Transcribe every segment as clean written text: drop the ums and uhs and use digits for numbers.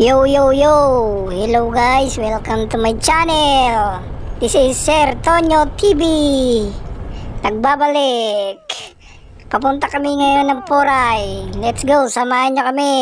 Yo yo yo! Hello guys! Welcome to my channel! This is Sir Tonyo TV! Nagbabalik! Papunta kami ngayon ng Poray. Let's go! Samahan nyo kami!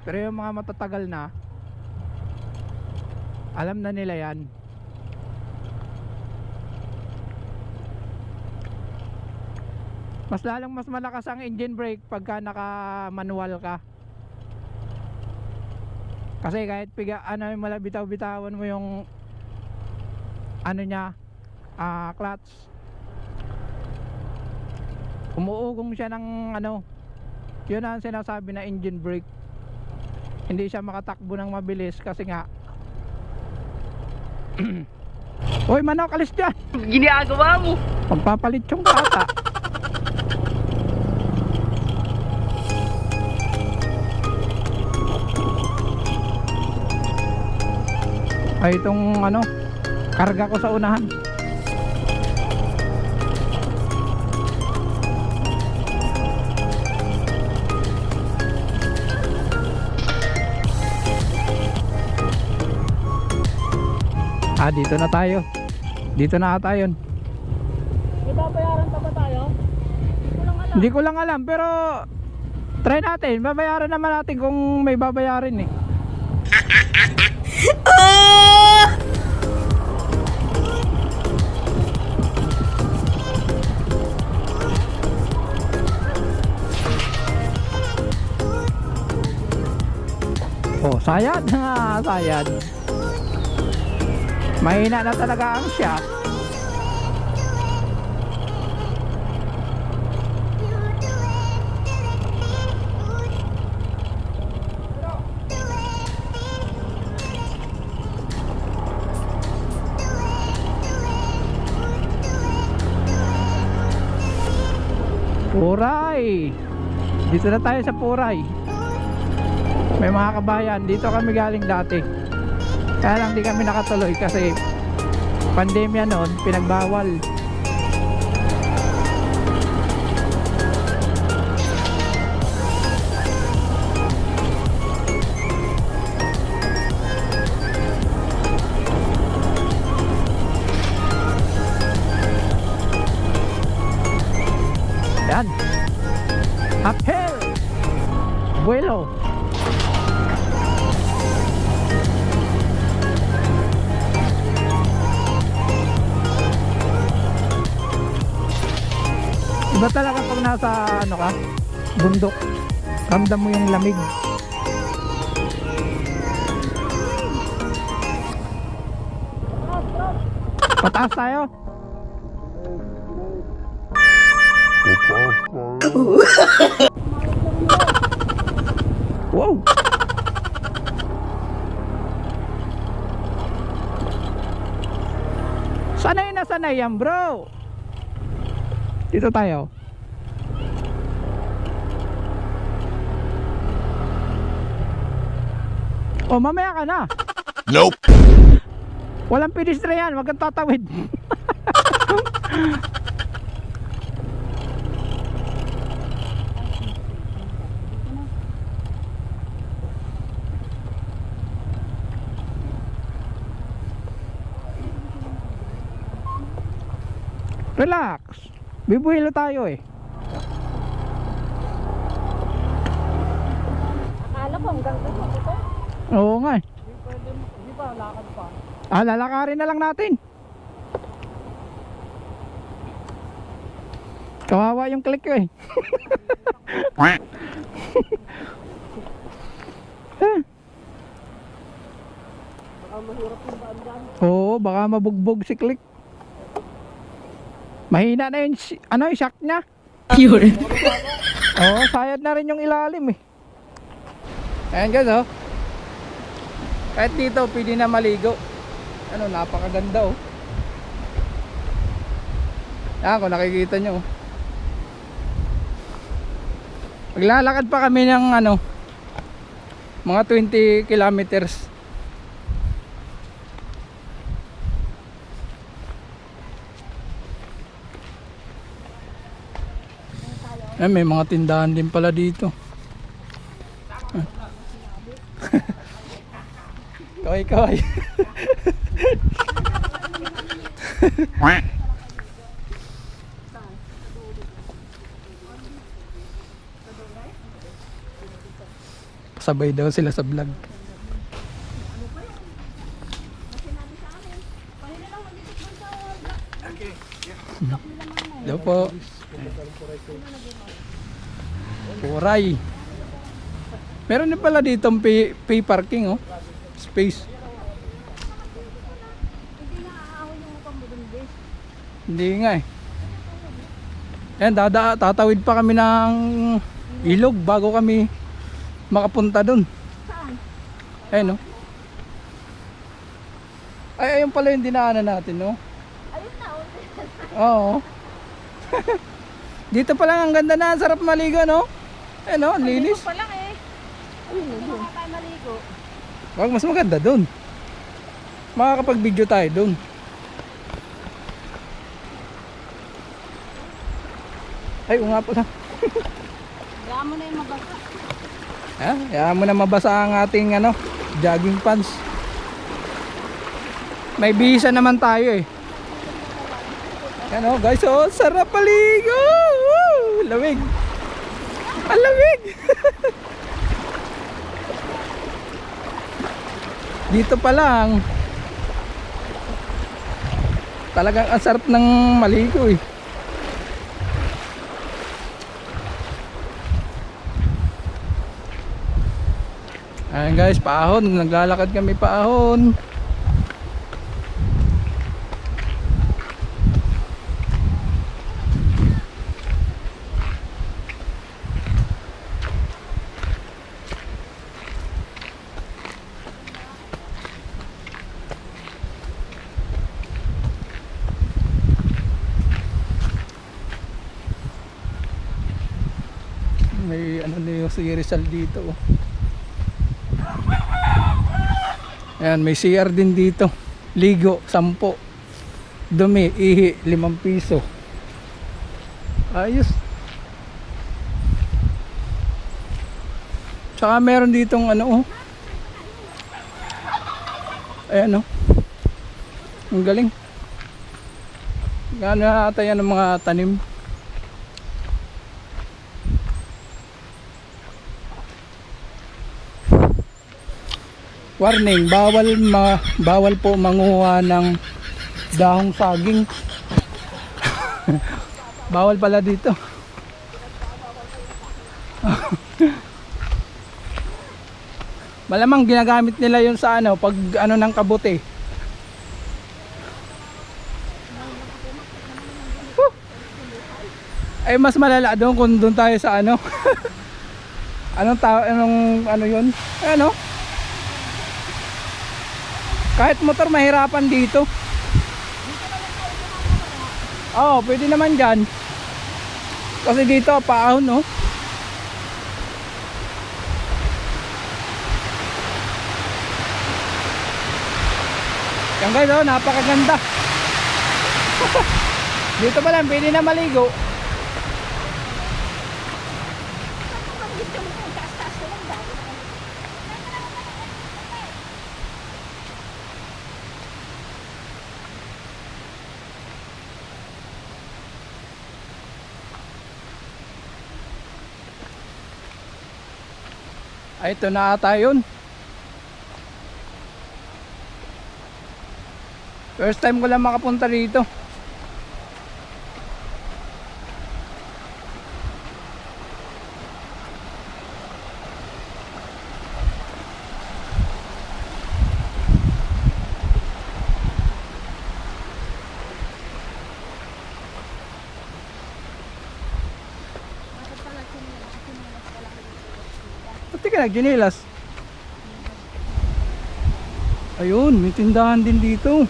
Pero yung mga matatagal na, alam na nila yan. Mas malakas ang engine brake pagka naka manual ka. Kasi kahit bitaw-bitawan mo yung clutch, umuugong siya ng yun ang sinasabi na engine brake. Hindi siya makatakbo ng mabilis kasi nga Hoy manok, alis dyan! Ginagawa mo! Magpapalit yung bata. Ay itong karga ko sa unahan. Dito na tayo. Dito na ata yun. May babayaran pa ba tayo? Hindi ko lang alam pero try natin. Babayaran naman natin kung may babayarin eh. Oh, sayad na, sayad. Mahina na talaga ang shaft. Puray. Dito na tayo sa Puray. May mga kabayan, dito kami galing dati. Kaya lang di kami nakatuloy kasi pandemya noon, pinagbawal. Yan. Uphill. Vuelo. Iba talaga pag nasa ano ka, bundok, ramdam mo yung lamig. Pataas tayo. Wow. Sanay na sanay yan, bro. Dito tayo. Oh, mamaya ka na. Nope. Walang pedestrian, wag kang tatawid. Relax. Bibuhilo tayo eh. Akala ko hanggang dito ito. Oo nga eh. Di ba, lakad pa? Ah, lalakarin na lang natin. Kawawa yung click ko eh. Baka mahirap yung daan-daan. Oo, baka mabugbog si click. Mahina na yung ano, yung shock niya. Yun. Oo, sayad na rin yung ilalim eh. Ayan guys oh. Kahit dito pwede na maligo. Ano, napakaganda oh. Ayan, kung nakikita nyo. Maglalakad pa kami ng ano, mga 20 kilometers. May mga tindahan din pala dito. Kaway. Pasabay daw sila sa vlog. Daw po. Puray. Meron din pala dito pay parking oh. Space. Hindi nga eh. Ayan, tatawid pa kami ng ilog bago kami makapunta dun. Ayan oh. Ay, ayun pala yung dinaanan natin no. Ayun na, Oo. Dito pa lang ang ganda na, sarap maligo no. Ayan oh, linis. pa lang eh. Ayun, hindi na tayo maligo. Wag, mas maganda dun. Makakapag-video tayo dun. Ay, nga pala. Kaya mo na yung mabasa. Kaya mo na mabasa ang ating ano, jogging pants. May bisa naman tayo eh. Yan oh, guys, oh, sarap paligo. Woo! Lamig. Ang lamig. Dito pa lang talagang ang sarap ng maligo eh. Ayan guys, paahon, naglalakad kami paahon. May ano na yung si Rizal dito. Oh. Ayan, may CR din dito. Ligo, 10. Dumi, ihi, 5 piso. Ayos. Tsaka meron ditong ano, oh. Ayan, oh. Ang galing. Gano'n na ata yan ng mga tanim. Warning, bawal po manguha ng dahong saging. Bawal pala dito. Malamang ginagamit nila yun sa ano, pag ano ng kabuti. Ay mas malala doon kung doon tayo sa ano. Anong ano yun? Ano? Kahit motor mahirapan dito. Oo, pwede naman dyan. Kasi dito paahon, no? Yan guys, oh, napakaganda. Dito pa lang, pwede na maligo. Ay, ito na ata yun. First time ko lang makapunta dito. Ba't di ka nagjinilas? Ayun, may tindahan din dito.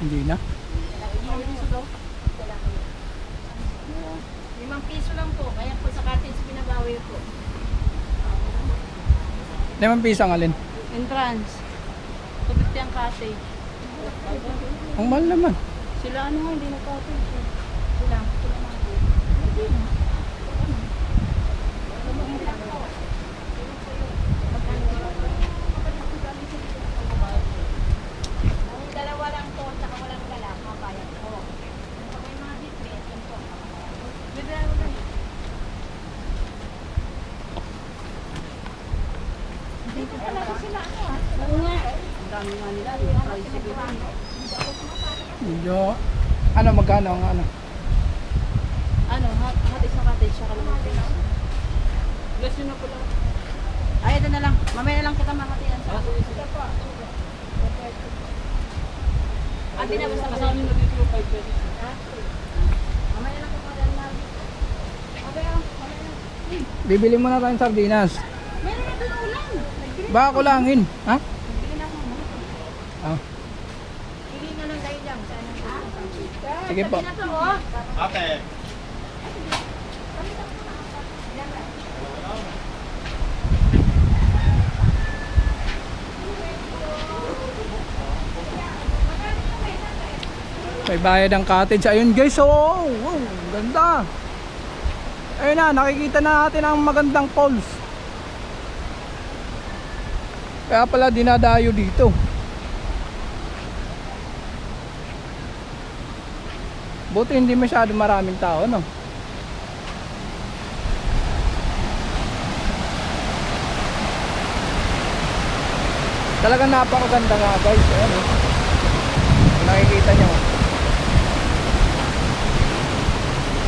Hindi na. 5 piso lang po. Kaya po sa cottage binabawi po. 5 piso ang alin. Entrance. 250 ang cottage. Ang mahal naman. Sila ano nga, hindi na cottage. Sila. Dalawa lang po, saka walang gala, mabayad po. May mga display, yun po. Dito talaga sila ano ah. Oo nga. Ang dami nga nila. Medyo, ano magkano ang ano? Ano, hot is na cottage siya kalamang piso. Bless yun na po lang. Ay, ito na lang. Mamaya na lang kita makatiyan sa ako. Ate na basta kasama nyo dito yung 5 pesos. Mamaya lang kita na. Okay, mamaya na. Bibili muna tayong sardinas. Meron na doon ulan. Baka kulangin. Ha? Bili na ako. Ah, Bili na lang kayo dyan. sige po. Sabi na to, oh. Ate. May bayad ang cottage. Ayun guys, oh, wow, ganda. Ayun na, nakikita na natin ang magandang falls. Kaya pala dinadayo dito. Buti hindi masyado maraming tao, no? Talagang napakaganda nga guys. Ayan, oh. Nakikita nyo.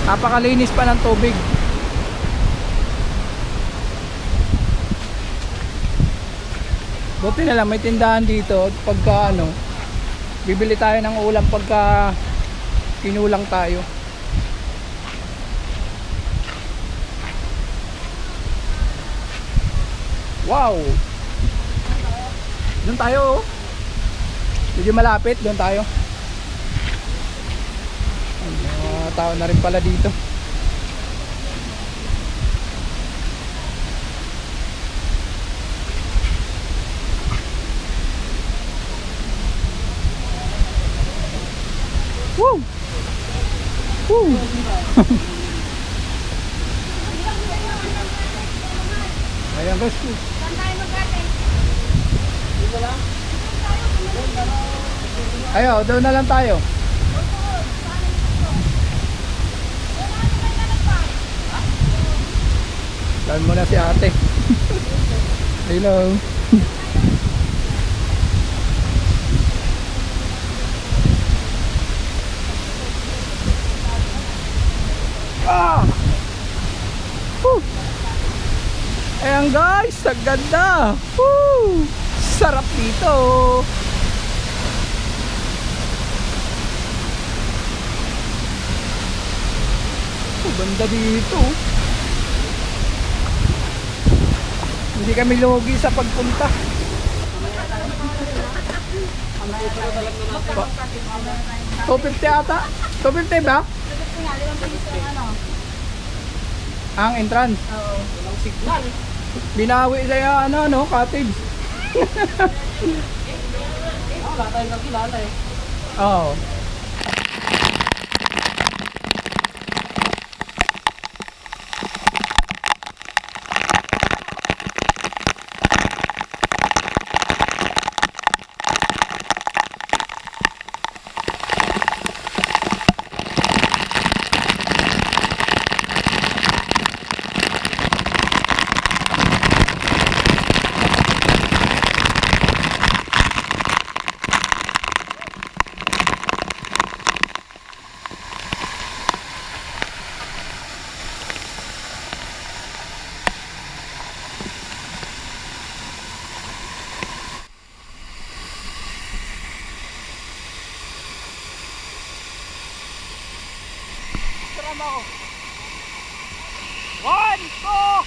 Napakalinis pa ng tubig. Buti na lang may tindahan dito. Pagka ano, bibili tayo ng ulam pagka kinulang tayo. Wow! Doon tayo oh. Medyo malapit, doon tayo. Ay, mga tao na rin pala dito. Woo! Woo! Ayan guys. Ayo, doon na lang tayo. Doon muna si ate. Hello. Ah! Woo! Ayan guys, ang ganda. Woo! Sarap dito. Banda dito. Hindi kami lugi sa pagpunta. Ba? 250 ata? 250 ba? Ang entrance? Oo. Walang signal. Binawi sa ano, cottage. Wala tayong kakilala eh. Oo. Ako. 1, 2.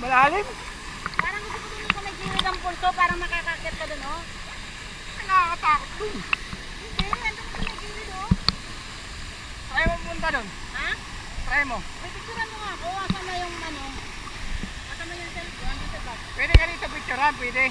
Malalim? Parang gusto ko dun sa may gilid ang pulso, parang makakakit ka dun, oh. Nakakatakot dun. Hindi, nandun ko sa may gilid, oh. Try mo punta dun. Ha? Try mo. May picturean mo nga ako, asama yung ano. Asama yung cellphone, dito ba? Pwede ka dito picturean, pwede.